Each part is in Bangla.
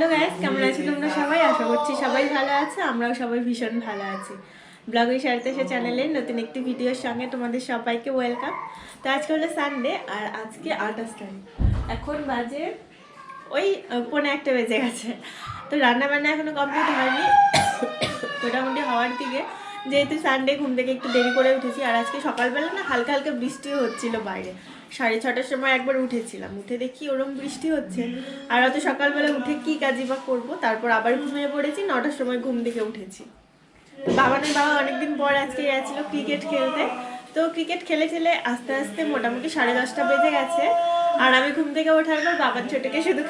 হ্যালো গাইস, কেমন আছো তোমরা সবাই? আশা করছি সবাই ভালো আছে, আমরাও সবাই ভীষণ ভালো আছি। ব্লগ সারতেছে চ্যানেলের নতুন একটি ভিডিওর সঙ্গে তোমাদের সবাইকে ওয়েলকাম। তো আজকে হলো সানডে আর আজকে 28 তারিখ। এখন বাজে ওই 1:45 বেজে গেছে। তো রান্না বান্না এখনো কমপ্লিট হয়নি, মোটামুটি হওয়ার দিকে। যেহেতু সানডে ঘুম থেকে একটু দেরি করে উঠেছি, আর আজকে সকালবেলা না হালকা হালকা বৃষ্টিও হচ্ছিল বাইরে। 6:30টার সময় একবার উঠেছিলাম, উঠে দেখি ওরম বৃষ্টি হচ্ছে। আর অত সকালবেলা উঠে কি কাজই বা করবো, তারপর আবার ঘুমিয়ে পড়েছি। 9টার সময় ঘুম থেকে উঠেছি। বাবা অনেকদিন পর আজকে গেছিলো ক্রিকেট খেলতে। তো ক্রিকেট খেলে খেলে আস্তে আস্তে মোটামুটি 10:30 বেজে গেছে। আর আমি ঘুম থেকে ওঠার পর বাবার ছোটকে শুধু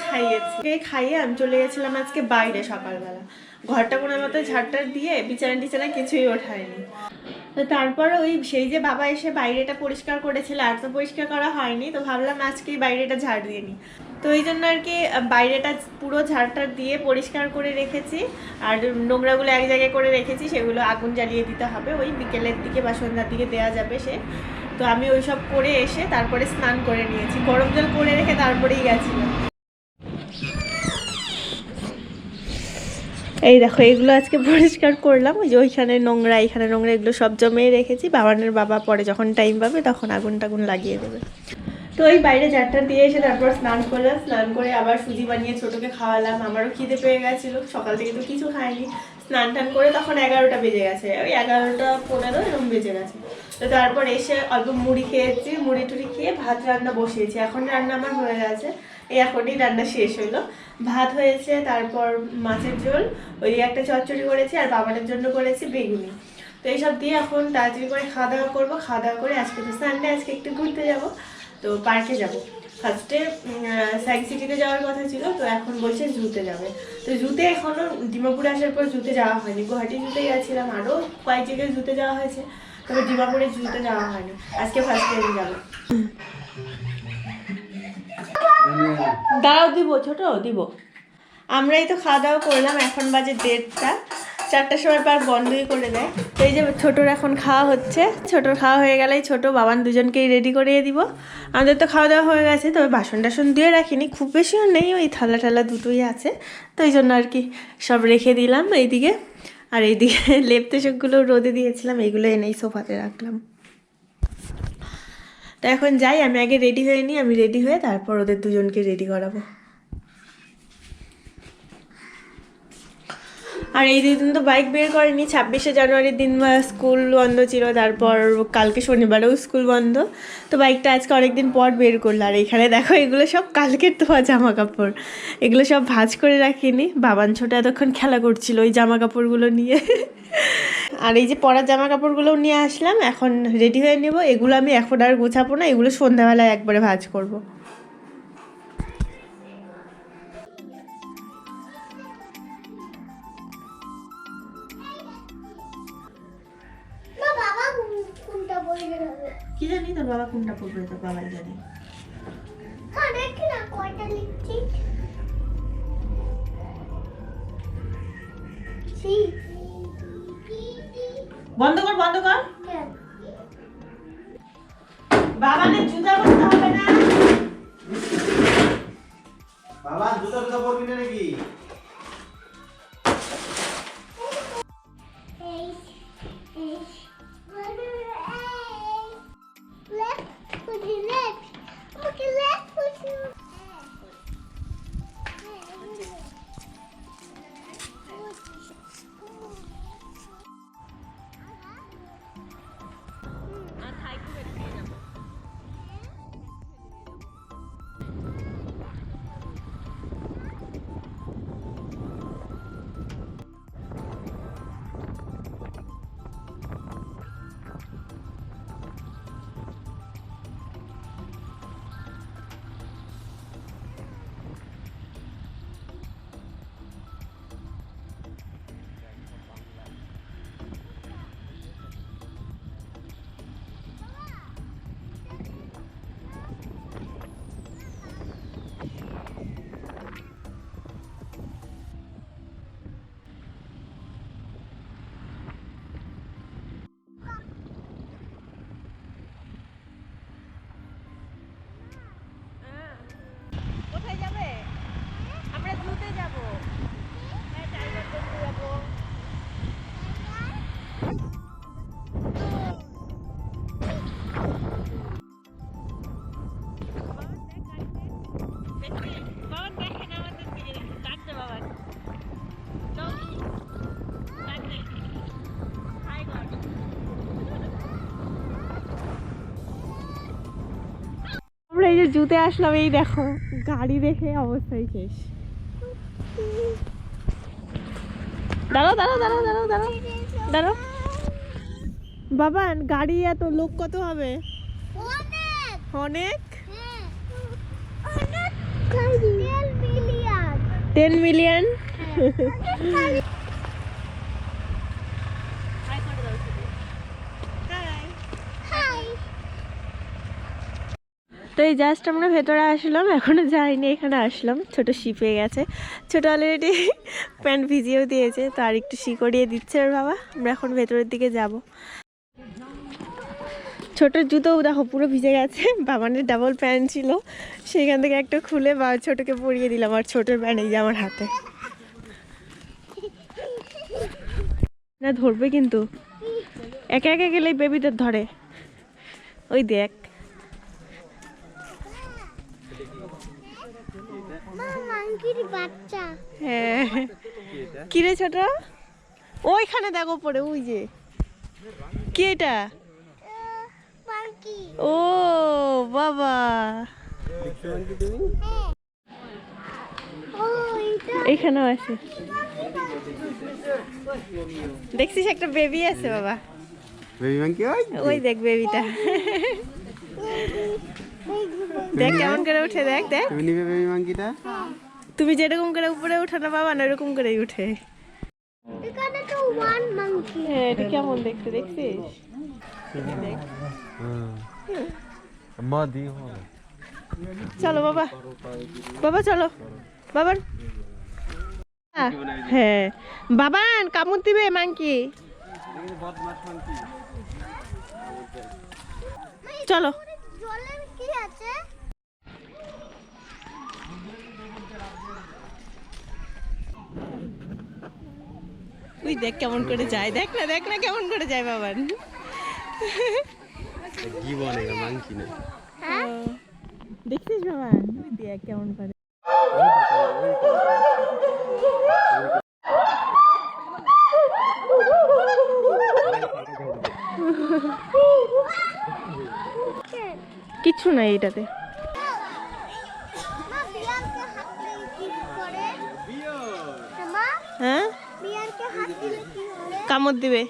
খাইয়ে আমি চলে গেছিলাম আজকে বাইরে সকালবেলা। ঘরটা কোনো মতো ঝাড়টার দিয়ে বিছানা কিছুই ওঠায়নি। তো তারপর ওই সেই যে বাবা এসে বাইরেটা পরিষ্কার করেছিল, আর তো পরিষ্কার করা হয়নি, তো ভাবলাম আজকেই বাইরেটা ঝাড় দিয়ে নিই। তো এই জন্য আর কি বাইরেটা পুরো ঝাড়টা দিয়ে পরিষ্কার করে রেখেছি। আর নোংরাগুলো এক জায়গায় করে রেখেছি, সেগুলো আগুন জ্বালিয়ে দিতে হবে, ওই বিকেলের দিকে বা সন্ধ্যার দিকে দেওয়া যাবে সে। তো আমি ওই সব করে এসে তারপরে স্নান করে নিয়েছি, গরম জল করে রেখে তারপরেই গেছিলাম। এই দেখো, এগুলো আজকে পরিষ্কার করলাম। ওই যে ওইখানে নোংরা, এখানে নোংরা, এগুলো সব জমিয়ে রেখেছি। বাবা পরে যখন টাইম পাবে তখন আগুন লাগিয়ে দেবে। তো ওই বাইরে ঝাড়টা দিয়ে এসে তারপর স্নান করলাম, স্নান করে আবার সুজি বানিয়ে ছোটোকে খাওয়ালাম। আমারও খিদে পেয়ে গেছিলো, সকাল থেকে তো কিছু খাইনি। স্নান টান করে তখন 11টা বেজে গেছে, ওই 11:15 এরকম বেজে গেছে। তো তারপর এসে অল্প মুড়ি খেয়েছি, মুড়ি টুড়ি খেয়ে ভাত রান্না বসিয়েছি। এখন রান্না আমার হয়ে গেছে, এই এখনই রান্না শেষ হলো। ভাত হয়েছে, তারপর মাছের ঝোল, ওই একটা চচ্চড়ি করেছি, আর বাবানের জন্য করেছি বেগুনি। তো এইসব দিয়ে এখন তাড়াতাড়ি করে খাওয়া দাওয়া করবো। খাওয়া দাওয়া করে আজকে তো সানডে, আজকে একটু ঘুরতে যাবো। তো পার্কে যাব। ফার্স্টে সায়েন্স সিটিতে যাওয়ার কথা ছিল, তো এখন বলছে জুতে যাবে। তো জুতে এখনও ডিমাপুরে আসার পর জুতে যাওয়া হয়নি। গুয়াহাটি জুতে গেছিলাম, আরও কয়েক জায়গায় জুতে যাওয়া হয়েছে, তবে ডিমাপুরে জুতে যাওয়া হয়নি। আজকে ফার্স্ট টাইম যাবো। দাঁড়াও, দিব ছোট, দিব। আমরাই তো খাওয়া দাওয়া করলাম, এখন বাজে 1:30। 4টার সময় পার বন্ধই করে দেয়। তো এই যে ছোটোর এখন খাওয়া হচ্ছে, ছোটোর খাওয়া হয়ে গেলেই ছোটো বাবান দুজনকেই রেডি করিয়ে দিব। আমাদের তো খাওয়া দাওয়া হয়ে গেছে, তবে বাসন টাসন দিয়ে রাখিনি, খুব বেশিও নেই, ওই থালা দুটোই আছে। তো এই জন্য আর কি সব রেখে দিলাম এইদিকে। আর এইদিকে লেপ তোষকগুলো রোদে দিয়েছিলাম, এইগুলো এনেই সোফাতে রাখলাম। তো এখন যাই, আমি আগে রেডি হয়ে নিই, আমি রেডি হয়ে তারপর ওদের দুজনকে রেডি করাবো। আর এই দিন তো বাইক বের করেনি, 26শে জানুয়ারির দিন স্কুল বন্ধ ছিল, তারপর কালকে শনিবারেও স্কুল বন্ধ। তো বাইকটা আজকে অনেকদিন পর বের করলো। আর এখানে দেখো, এগুলো সব কালকের ধোয়া জামা কাপড়, এগুলো সব ভাঁজ করে রাখিনি। বাবান ছোট এতক্ষণ খেলা করছিল ওই জামা কাপড়গুলো নিয়ে। আর এই যে পরার জামা কাপড়গুলোও নিয়ে আসলাম, এখন রেডি হয়ে নেব। এগুলো আমি এখন আর গোছাবো না, এগুলো সন্ধ্যাবেলায় একবারে ভাঁজ করবো। কি জানি তোর বাবা কোনটা পড়বে, তোর বাবাই জানি। বন্ধ কর বাবানের জুতা পরতে হবে না। বাবা জুতা পরবি না নাকি? জুতে আসলাম, এই দেখো গাড়ি দেখে অবস্থাই শেষ। দাঁড়াও দাঁড়াও দাঁড়াও দাঁড়াও দাঁড়াও দাঁড়াও বাবা, গাড়ি এত লোক কত হবে? অনেক 10 মিলিয়ন। তো এই জাস্ট আমরা ভেতরে আসলাম, এখনো যাইনি, এখানে আসলাম। ছোট শি পেয়ে গেছে, ছোট অলরেডি প্যান্ট ভিজিয়েও দিয়েছে, তো আর একটু শি করিয়ে দিচ্ছে ওর বাবা। আমরা এখন ভেতরের দিকে যাব। ছোটোর জুতোও দেখো পুরো ভিজে গেছে, বাবানের ডাবল প্যান্ট ছিল, সেইখান থেকে একটা খুলে বা ছোটোকে পরিয়ে দিলাম। আর ছোটোর প্যান্ট এই যে আমার হাতে। না ধরবে কিন্তু, একে একে গেলেই বেবিদের ধরে। ওই দেখ, হ্যাঁ কিরে ছোট, ওইখানে দেখো পড়ে, ওই যে কি এটা? ও বাবা, এখানেও আছে, দেখছিস একটা বেবি আছে বাবা, ওই দেখ বেবিটা, দেখ কেমন করে উঠে, দেখ দেখ। তুমি যেরকম করে উপরে উঠো না বাবা, না এরকম করেই উঠে। হ্যাঁ এটা কেমন দেখতে, দেখছিস? চলো বাবা, বাবা চলো বাবান। হ্যাঁ বাবান, কামড় দিবে মাংকি, চলো। ওই দেখ কেমন করে যায়, দেখ না দেখ না কেমন করে যায় বাবান। দেখছিস বাবান, ওই দেখ কেমন করে। কিচ্ছু নাই এটাতে। হ্যাঁ কামড় দিবে,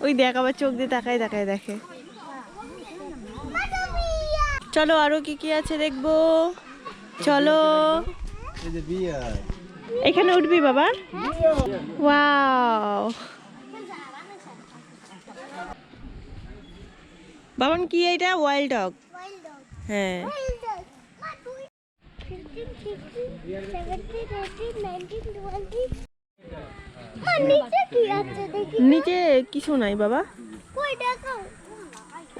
ওই দেখ আবার চোখ দিয়ে তাকায় তাকায় দেখে। চলো আরো কি কি আছে দেখবো, চলো। এখানে উঠবি বাবা, ওয়াও বাবান কি এটা? Wild dog. হ্যাঁ নিচে কিছু নাই বাবা,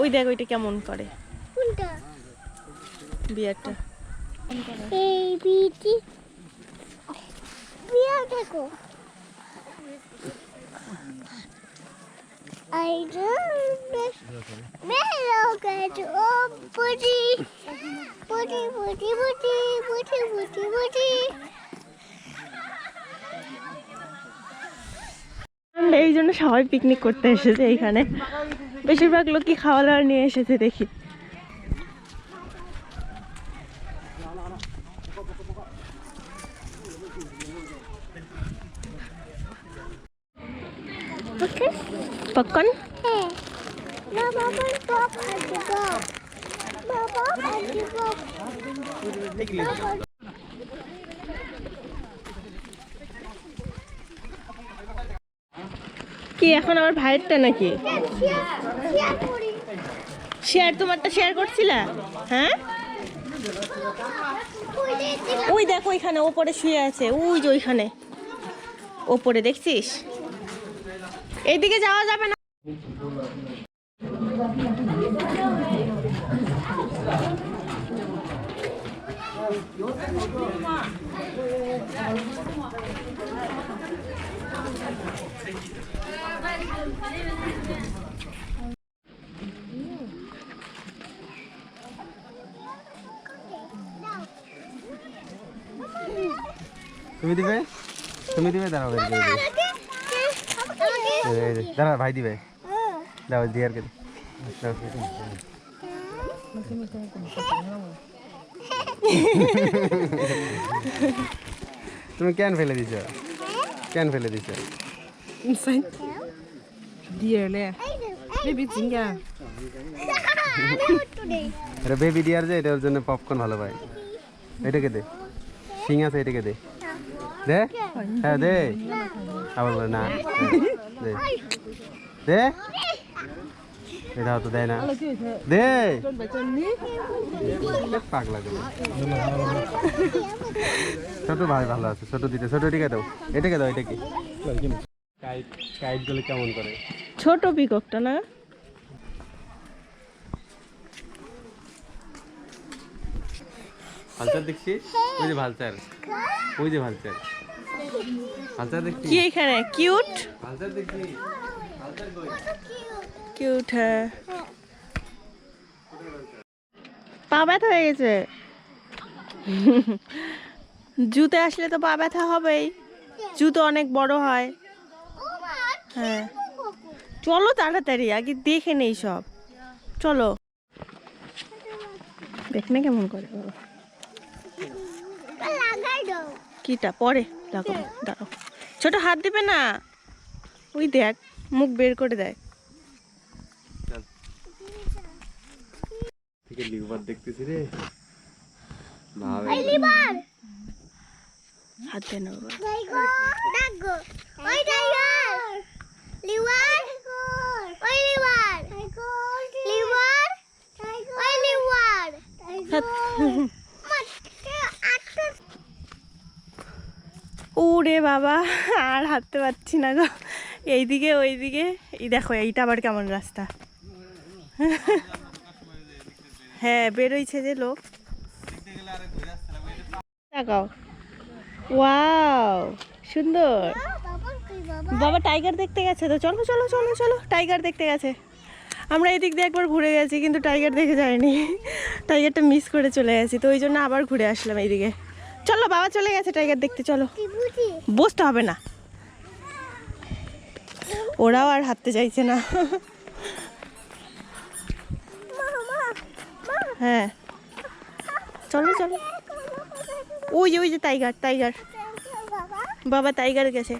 ওই দেখ ওইটা কেমন করে বিয়ারটা। দেখো এই জন্য সবাই পিকনিক করতে এসেছে এইখানে, বেশিরভাগ লোকই খাওয়া দাওয়া নিয়ে এসেছে দেখি। পপকর্ন কি এখন আবার ভাইয়েরটা নাকি? শেয়ার, তোমারটা শেয়ার করছিলা? হ্যাঁ ওই দেখো ওইখানে ওপরে শুয়ে আছে, ওই যে ওইখানে ওপরে দেখছিস। এইদিকে যাওয়া যাবে না। তুমি দিবে, তুমি দিবে, দাঁড়াও দাঁড়া ভাই দিবে, দাও দিয়ার কে দাও। তুমি কেন ফেলে দিছ? কেন ফেলে দিছ? এটা বেবি ডিয়ার যে এটার জন্য পপকর্ন ভালো পায়। এটাকে দে, শিং আছে, এটাকে দে। দে, হ্যাঁ দে। আবার বলে না, দে দে। এটাও তো দেয় না, দে। পাগলা করে। ছোট ভাই ভালো আছে, ছোট দিতে, ছোট এটাকে দাও, এটাকে দাও। এটা কি কাইট? কাইট গুলো কেমন করে? ছোট পিককটা না? ভালচার দেখছিস? ওই যে ভালচার, ওই যে ভালচার, ভালচার দেখছিস? কি এখানে কিউট? ভালচার দেখছিস? ভালচার কই? কিউট হ্যাঁ। পা ব্যথা হয়ে গেছে। জুতে আসলে তো পা ব্যথা হবেই, জুতো অনেক বড় হয়। হ্যাঁ চলো তাড়াতাড়ি, আগে দেখে নেই সব। চলো দেখ না কেমন করে বাবা। কিটা পরে লাগাও, দাঁড়াও। ছোট হাত দিবে না, ওই দেখ মুখ বের করে দেয়। থেকে লিভার দেখতেছি রে। ভাবে হাত দে না বাবা। ওরে বাবা আর হাঁটতে পারছি না গো, এইদিকে ওইদিকে। এই দেখো এইটা আবার কেমন রাস্তা। হ্যাঁ বেরোইছে যে লোক। দেখাও, ওয়াও সুন্দর। বাবা টাইগার দেখতে গেছে তো, চলো চলো চলো চলো, টাইগার দেখতে গেছে। আমরা এদিক দিয়ে একবার ঘুরে গেছি কিন্তু টাইগার দেখে যায়নি, টাইগারটা মিস করে চলে গেছি, তো ওই জন্য আবার ঘুরে আসলাম এইদিকে। চলো বাবা চলে গেছে টাইগার দেখতে, চলো। বসতে হবে না, ওরাও আর হাঁটতে চাইছে না। হ্যাঁ চলো চলো। ওই যে ওই যে টাইগার, টাইগার বাবা টাইগার গেছে।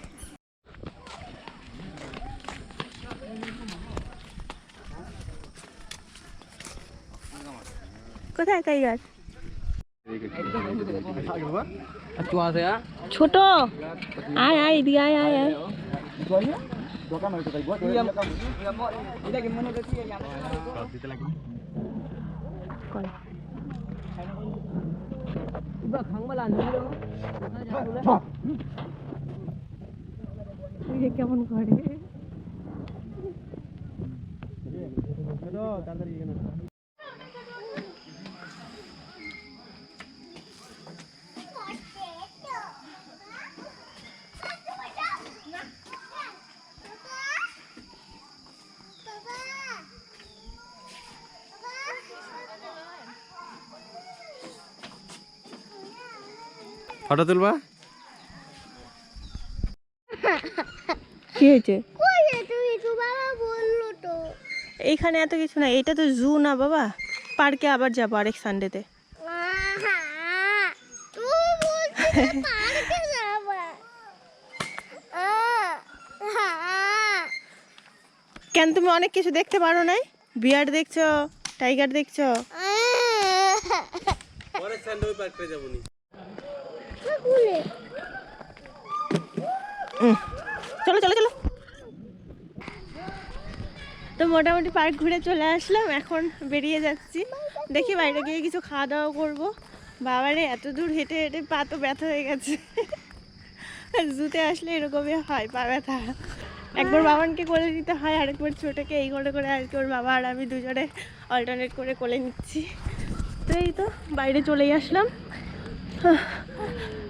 কোথায় টাইগার? ছোট আয় আয় এদিকে আয় আয় আয়। কেমন করে ফটো তুলবা? কি হয়েছে? এইখানে এত কিছু না, এটা তো জু না বাবা, পার্কে আবার যাবো আরেক সানডেতে। কেন তুমি অনেক কিছু দেখতে পারো নাই? বিয়ার দেখছো, টাইগার দেখছো। পরে সানডে পার্কে যাবনি। চলো চলো চলো। তো মোটামুটি পার্ক ঘুরে চলে আসলাম, এখন বেরিয়ে যাচ্ছি। দেখি বাইরে গিয়ে কিছু খাওয়া দাওয়া করবো। বাবারে এত দূর হেঁটে হেঁটে পা তো ব্যথা হয়ে গেছে। জুতে আসলে এরকমই হয়, পা ব্যথা। একবার বাবানকে কোলে নিতে হয়, আরেকবার ছোটোকে, এই করে করে আর কি ওর বাবা আর আমি দুজনে অল্টারনেট করে কোলে নিচ্ছি। তো এই তো বাইরে চলেই আসলাম।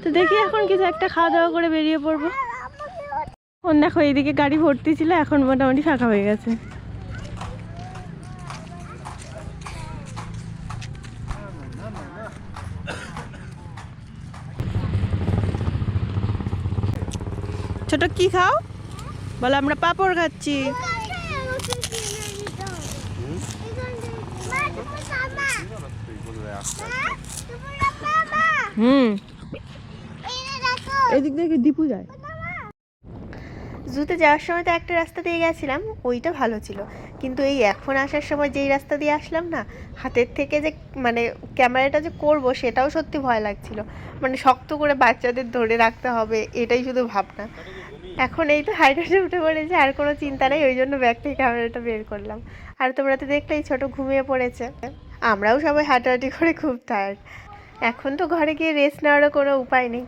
তো দেখি এখন কিছু একটা খাওয়া দাওয়া করে বেরিয়ে পড়বো। দেখো এইদিকে গাড়ি ভর্তি ছিল, এখন মোটামুটি ফাঁকা হয়ে গেছে। ছোট কি খাও বলো? আমরা পাপড় খাচ্ছি। আস্তে হুম এদিক থেকে দীপু যায়। জুতে যাওয়ার সময় তো একটা রাস্তা দিয়ে গেছিলাম, ওইটা ভালো ছিল, কিন্তু এই এখন আসার সময় যেই রাস্তা দিয়ে আসলাম না, হাতের থেকে যে মানে ক্যামেরাটা যে করবো সেটাও সত্যি ভয় লাগছিল, মানে শক্ত করে বাচ্চাদের ধরে রাখতে হবে এটাই শুধু ভাবনা। এখন এই তো হাইটে উঠে পড়েছে, আর কোনো চিন্তা নেই, ওই জন্য ব্যাগ থেকে ক্যামেরাটা বের করলাম। আর তোমরা তো দেখলেই ছোট ঘুমিয়ে পড়েছে, আমরাও সবাই হাঁটাহাঁটি করে খুব টায়ার্ড। এখন তো ঘরে গিয়ে রেস্ট নেওয়ারও কোনো উপায় নেই।